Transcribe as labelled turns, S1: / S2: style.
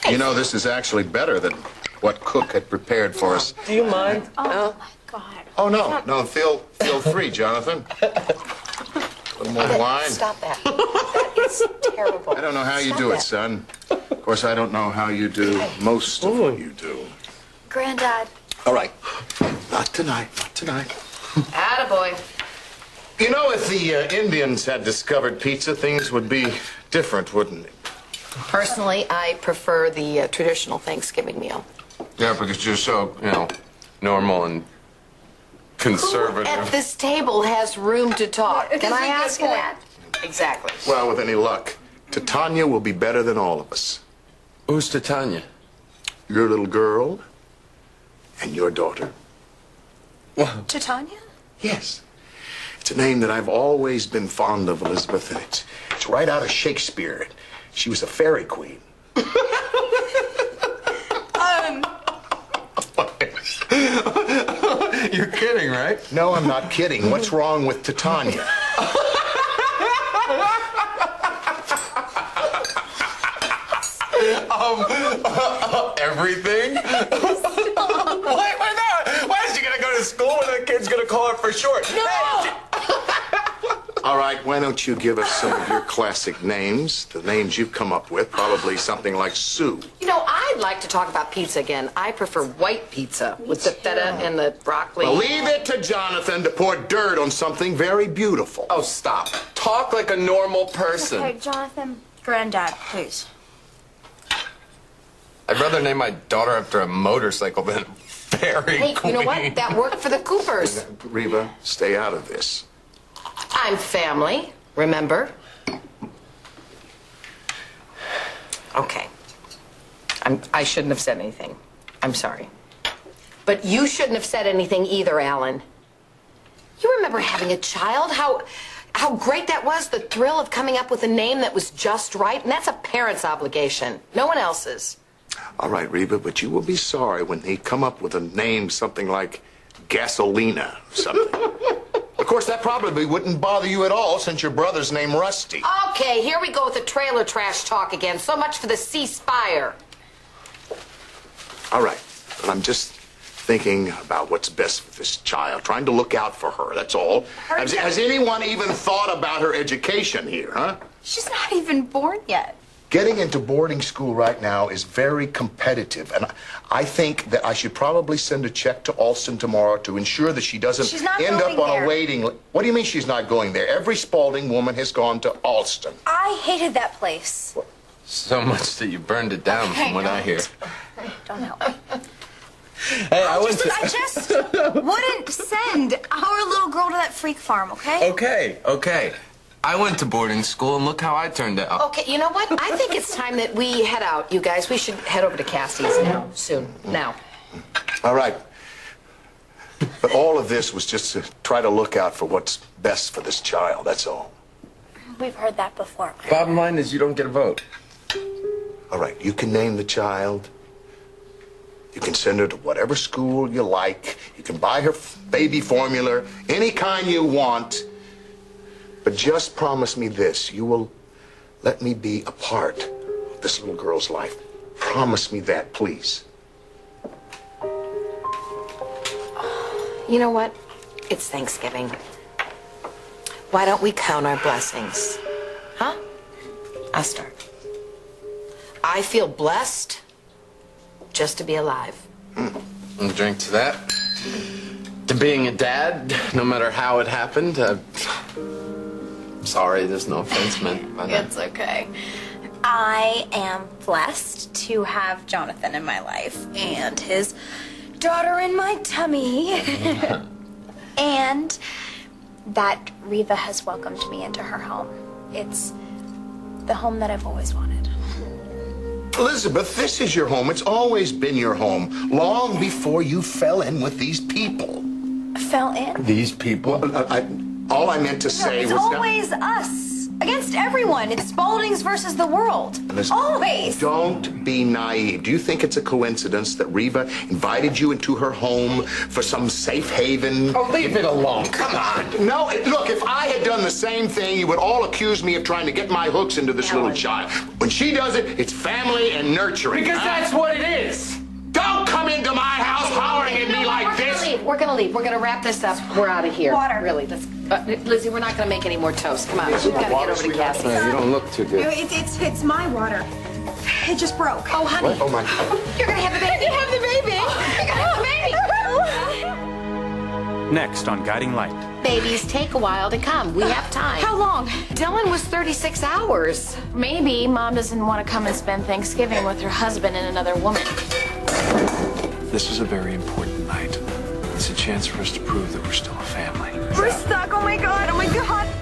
S1: You know, this is actually better than what Cook had prepared for us.
S2: Do you mind?
S3: Oh, my God.
S1: Oh, no, feel free, Jonathan. A little more wine.
S3: Stop that. That is terrible.
S1: I don't know how you do it, son. Of course, I don't know how you do most of what you do.
S3: Granddad.
S1: All right. Not tonight.
S3: Attaboy.
S1: You know, if the Indians had discovered pizza, things would be different, wouldn't it?
S3: Personally, I prefer the traditional Thanksgiving meal.
S2: Yeah, because you're so, normal and conservative.
S3: Who at this table has room to talk? Can I ask you that? Exactly.
S1: Well, with any luck, Titania will be better than all of us.
S2: Who's Titania?
S1: Your little girl and your daughter.
S4: Titania?
S1: Yes. It's a name that I've always been fond of, Elizabeth, and it's right out of Shakespeare. She was a fairy queen.
S2: You're kidding, right?
S1: No, I'm not kidding. What's wrong with Titania?
S2: Everything? Why is she gonna go to school when the kid's gonna call her for short?
S3: No!
S2: Hey,
S1: All right, why don't you give us some of your classic names, the names you've come up with, probably something like Sue.
S3: You know, I'd like to talk about pizza again. I prefer white pizza with the feta and the broccoli.
S1: Well, leave it to Jonathan to pour dirt on something very beautiful.
S2: Oh, stop. Talk like a normal person.
S4: Okay, Jonathan. Granddad, please.
S2: I'd rather name my daughter after a motorcycle than Fairy
S3: Hey,
S2: Queen.
S3: you know what? That worked for the Coopers.
S1: Reva, stay out of this.
S3: I'm family, remember? Okay. I shouldn't have said anything. I'm sorry. But you shouldn't have said anything either, Alan. You remember having a child? How great that was, the thrill of coming up with a name that was just right? And that's a parent's obligation, no one else's.
S1: All right, Reva, but you will be sorry when they come up with a name something like Gasolina or something. Of course, that probably wouldn't bother you at all since your brother's named Rusty.
S3: Okay, here we go with the trailer trash talk again. So much for the ceasefire.
S1: All right, but I'm just thinking about what's best for this child, trying to look out for her, that's all. Has anyone even thought about her education here, huh?
S4: She's not even born yet.
S1: Getting into boarding school right now is very competitive, and I think that I should probably send a check to Alston tomorrow to ensure that she doesn't
S4: She's not
S1: end up
S4: going
S1: on
S4: there.
S1: a waiting list. What do you mean she's not going there? Every Spalding woman has gone to Alston.
S4: I hated that place.
S2: So much that you burned it down from what I hear.
S4: Don't help me.
S2: Hey, I
S4: I just wouldn't send our little girl to that freak farm, okay?
S2: Okay. I went to boarding school, and look how I turned out.
S3: Okay, you know what? I think it's time that we head out, you guys. We should head over to Cassie's now, soon. Now.
S1: All right. But all of this was just to try to look out for what's best for this child, that's all.
S4: We've heard that before.
S2: Bottom line is you don't get a vote.
S1: All right, you can name the child. You can send her to whatever school you like. You can buy her baby formula, any kind you want. But just promise me this. You will let me be a part of this little girl's life. Promise me that, please.
S3: You know what? It's Thanksgiving. Why don't we count our blessings? Huh? I'll start. I feel blessed just to be alive.
S2: And drink to that. To being a dad, no matter how it happened. Sorry, there's no offense meant by that.
S4: It's okay. I am blessed to have Jonathan in my life and his daughter in my tummy. And that Reva has welcomed me into her home. It's the home that I've always wanted.
S1: Elizabeth, this is your home. It's always been your home, long before you fell in with these people.
S4: Fell in?
S2: These people?
S1: All I meant to say
S4: It's
S1: was...
S4: always us. Against everyone. It's Spalding's versus the world.
S1: Listen,
S4: Always.
S1: Don't be naive. Do you think it's a coincidence that Reva invited you into her home for some safe haven?
S2: Oh, leave it alone. Come on.
S1: No, look, if I had done the same thing, you would all accuse me of trying to get my hooks into this little child. When she does it, it's family and nurturing.
S2: Because that's what it is.
S1: Don't come into my house hollering at me like this.
S3: We're gonna leave. We're gonna wrap this up. We're out of here.
S4: Water.
S3: Really. Lizzie, we're not gonna make any more toast. Come on. We've got to get over to Cassie.
S2: You don't look too good.
S4: It's my water. It just broke.
S3: Oh, honey.
S1: What? Oh, my God.
S3: You're gonna have the baby.
S4: You have the baby.
S3: You're gonna have the baby.
S5: Next on Guiding Light.
S3: Babies take a while to come. We have time.
S4: How long?
S3: Dylan was 36 hours.
S6: Maybe Mom doesn't want to come and spend Thanksgiving with her husband and another woman.
S7: This is a very important night. It's a chance for us to prove that we're still a family.
S4: We're stuck. Oh my God. Oh my God.